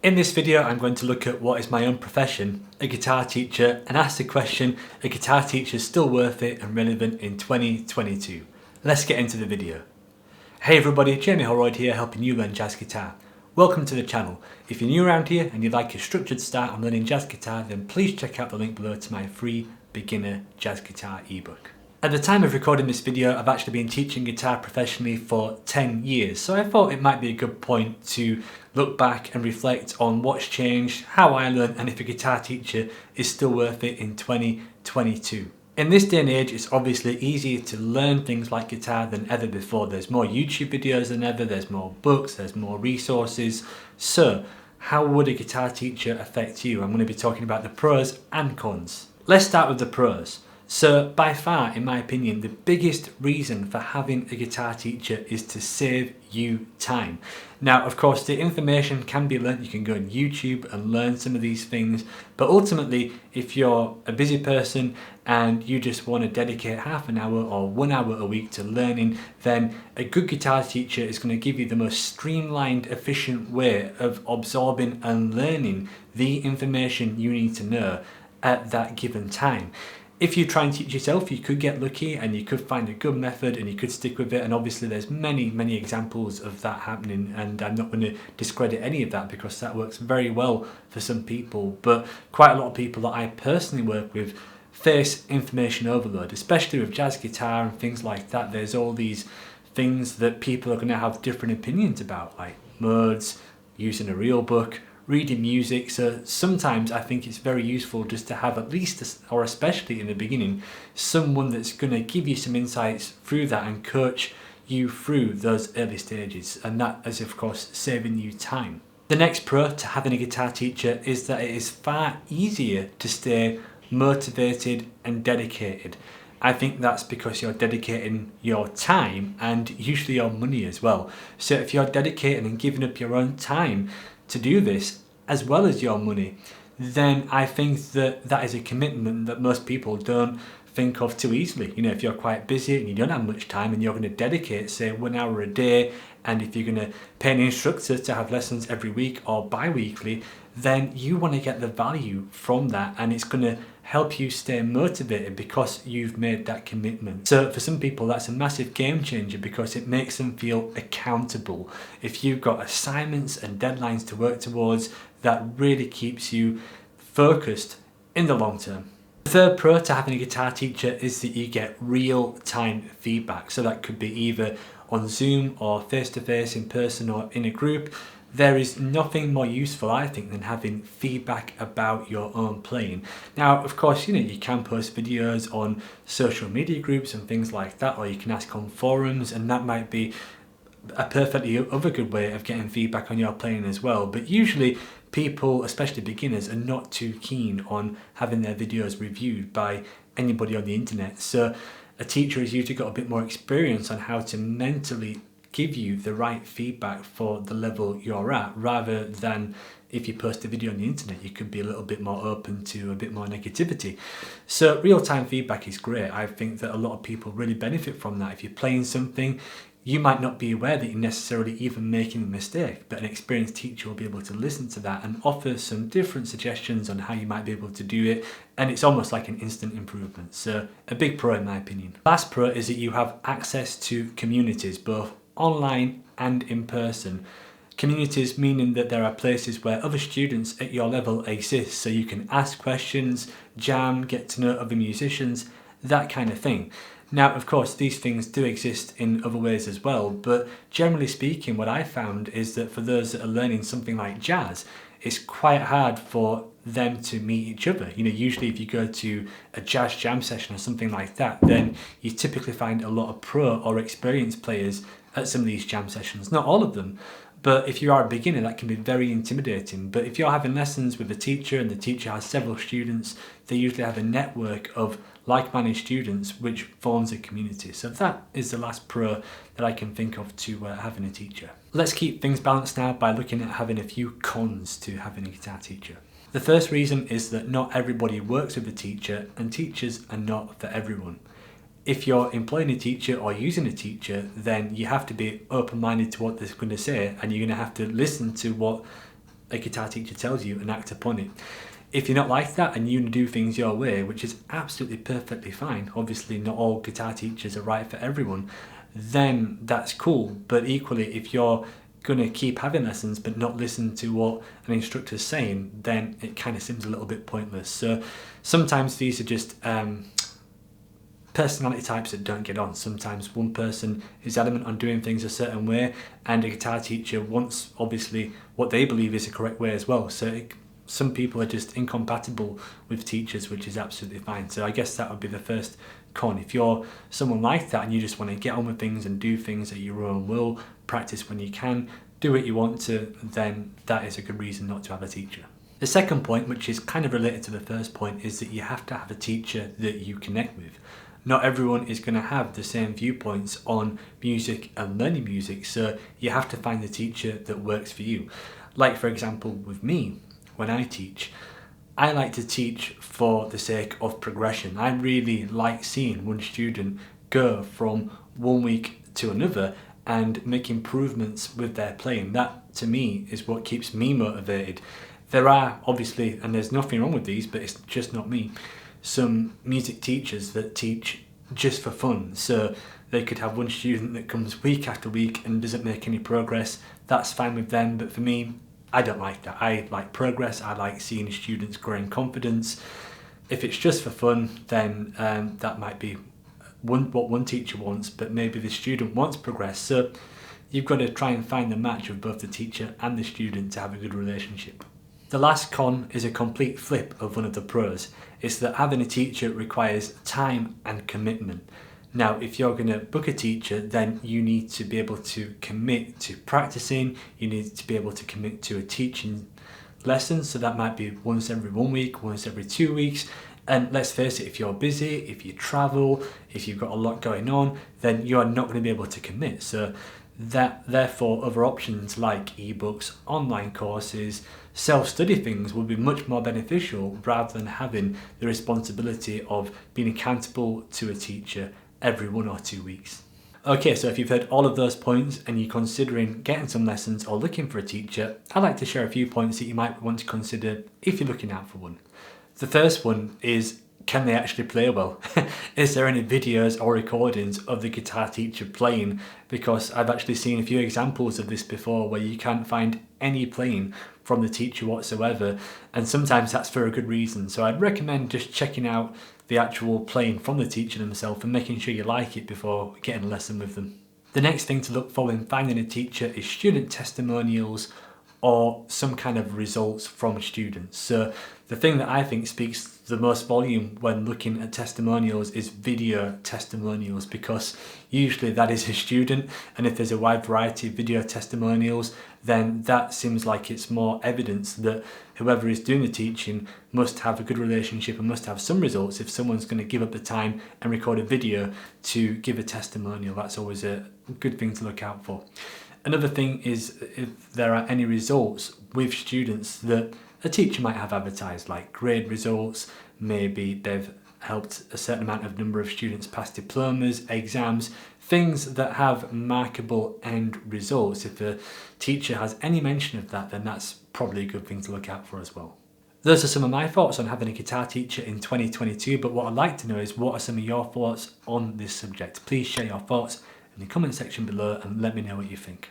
In this video, I'm going to look at what is my own profession, a guitar teacher, and ask the question, a guitar teacher still worth it and relevant in 2022? Let's get into the video. Hey everybody, Jamie Holroyd here, helping you learn jazz guitar. Welcome to the channel. If you're new around here and you'd like a structured start on learning jazz guitar, then please check out the link below to my free beginner jazz guitar ebook. At the time of recording this video, I've actually been teaching guitar professionally for 10 years, so I thought it might be a good point to look back and reflect on what's changed, how I learned, and if a guitar teacher is still worth it in 2022. In this day and age, it's obviously easier to learn things like guitar than ever before. There's more YouTube videos than ever, there's more books, there's more resources. So, how would a guitar teacher affect you? I'm going to be talking about the pros and cons. Let's start with the pros. So by far, in my opinion, the biggest reason for having a guitar teacher is to save you time. Now, of course, the information can be learnt. You can go on YouTube and learn some of these things. But ultimately, if you're a busy person and you just want to dedicate half an hour or 1 hour a week to learning, then a good guitar teacher is going to give you the most streamlined, efficient way of absorbing and learning the information you need to know at that given time. If you try and teach yourself, you could get lucky and you could find a good method and you could stick with it, and obviously there's many examples of that happening, and I'm not going to discredit any of that because that works very well for some people, but quite a lot of people that I personally work with face information overload, especially with jazz guitar and things like that. There's all these things that people are going to have different opinions about, like modes, using a real book, reading music. So sometimes I think it's very useful just to have at least, or especially in the beginning, someone that's going to give you some insights through that and coach you through those early stages, and that is of course saving you time. The next pro to having a guitar teacher is that it is far easier to stay motivated and dedicated. I think that's because you're dedicating your time and usually your money as well. So if you're dedicating and giving up your own time to do this, as well as your money, then I think that that is a commitment that most people don't think of too easily. You know, if you're quite busy and you don't have much time and you're going to dedicate, say, 1 hour a day, and if you're going to pay an instructor to have lessons every week or bi-weekly, then you want to get the value from that, and it's going to help you stay motivated because you've made that commitment. So for some people, that's a massive game changer because it makes them feel accountable. If you've got assignments and deadlines to work towards, that really keeps you focused in the long term. The third pro to having a guitar teacher is that you get real-time feedback. So that could be either on Zoom or face-to-face, in person or in a group. There is nothing more useful, I think, than having feedback about your own playing. Now, of course, you can post videos on social media groups and things like that, or you can ask on forums, and that might be a perfectly other good way of getting feedback on your playing as well. But usually people, especially beginners, are not too keen on having their videos reviewed by anybody on the internet. So a teacher has usually got a bit more experience on how to mentally give you the right feedback for the level you're at, rather than if you post a video on the internet, you could be a little bit more open to a bit more negativity. So real-time feedback is great. I think that a lot of people really benefit from that. If you're playing something, you might not be aware that you're necessarily even making a mistake, but an experienced teacher will be able to listen to that and offer some different suggestions on how you might be able to do it, and it's almost like an instant improvement. So a big pro in my opinion. Last pro is that you have access to communities, both online and in person. Communities meaning that there are places where other students at your level exist, so you can ask questions, jam, get to know other musicians, that kind of thing. Now, of course, these things do exist in other ways as well, but generally speaking, what I found is that for those that are learning something like jazz, it's quite hard for them to meet each other. Usually if you go to a jazz jam session or something like that, then you typically find a lot of pro or experienced players at some of these jam sessions. Not all of them, but if you are a beginner, that can be very intimidating. But if you're having lessons with a teacher and the teacher has several students, they usually have a network of like-minded students which forms a community. So that is the last pro that I can think of to having a teacher. Let's keep things balanced now by looking at having a few cons to having a guitar teacher. The first reason is that not everybody works with a teacher, and teachers are not for everyone. If you're employing a teacher or using a teacher, then you have to be open-minded to what they're going to say, and you're going to have to listen to what a guitar teacher tells you and act upon it. If you're not like that and you do things your way, which is absolutely perfectly fine, obviously not all guitar teachers are right for everyone, then that's cool. But equally, if you're going to keep having lessons but not listen to what an instructor's saying, then it kind of seems a little bit pointless. So sometimes these are just personality types that don't get on. Sometimes one person is adamant on doing things a certain way, and a guitar teacher wants obviously what they believe is the correct way as well. So some people are just incompatible with teachers, which is absolutely fine. So I guess that would be the first con. If you're someone like that and you just want to get on with things and do things at your own will, practice when you can, do what you want to, then that is a good reason not to have a teacher. The second point, which is kind of related to the first point, is that you have to have a teacher that you connect with. Not everyone is going to have the same viewpoints on music and learning music, so you have to find the teacher that works for you. Like for example with me, when I teach, I like to teach for the sake of progression. I really like seeing one student go from one week to another and make improvements with their playing. That to me is what keeps me motivated. There are obviously, and there's nothing wrong with these, but it's just not me, some music teachers that teach just for fun. So they could have one student that comes week after week and doesn't make any progress. That's fine with them, but for me, I don't like that. I like progress. I like seeing students grow in confidence. If it's just for fun, then that might be what one teacher wants, but maybe the student wants progress. So you've got to try and find the match of both the teacher and the student to have a good relationship. The last con is a complete flip of one of the pros. It's that having a teacher requires time and commitment. Now, if you're going to book a teacher, then you need to be able to commit to practicing, you need to be able to commit to a teaching lesson, so that might be once every 1 week, once every 2 weeks. And let's face it, if you're busy, if you travel, if you've got a lot going on, then you are not going to be able to commit. So therefore other options like ebooks, online courses, self-study things would be much more beneficial rather than having the responsibility of being accountable to a teacher every 1 or 2 weeks. Okay, so if you've heard all of those points and you're considering getting some lessons or looking for a teacher, I'd like to share a few points that you might want to consider if you're looking out for one. The first one is, can they actually play well? Is there any videos or recordings of the guitar teacher playing? Because I've actually seen a few examples of this before where you can't find any playing from the teacher whatsoever, and sometimes that's for a good reason. So I'd recommend just checking out the actual playing from the teacher themselves and making sure you like it before getting a lesson with them. The next thing to look for when finding a teacher is student testimonials or some kind of results from students. So the thing that I think speaks the most volume when looking at testimonials is video testimonials, because usually that is a student, and if there's a wide variety of video testimonials, then that seems like it's more evidence that whoever is doing the teaching must have a good relationship and must have some results. If someone's going to give up the time and record a video to give a testimonial, that's always a good thing to look out for. Another thing is if there are any results with students that a teacher might have advertised, like grade results, maybe they've helped a certain number of students pass diplomas, exams, things that have markable end results. If a teacher has any mention of that, then that's probably a good thing to look out for as well. Those are some of my thoughts on having a guitar teacher in 2022, but what I'd like to know is, what are some of your thoughts on this subject? Please share your thoughts in the comment section below and let me know what you think.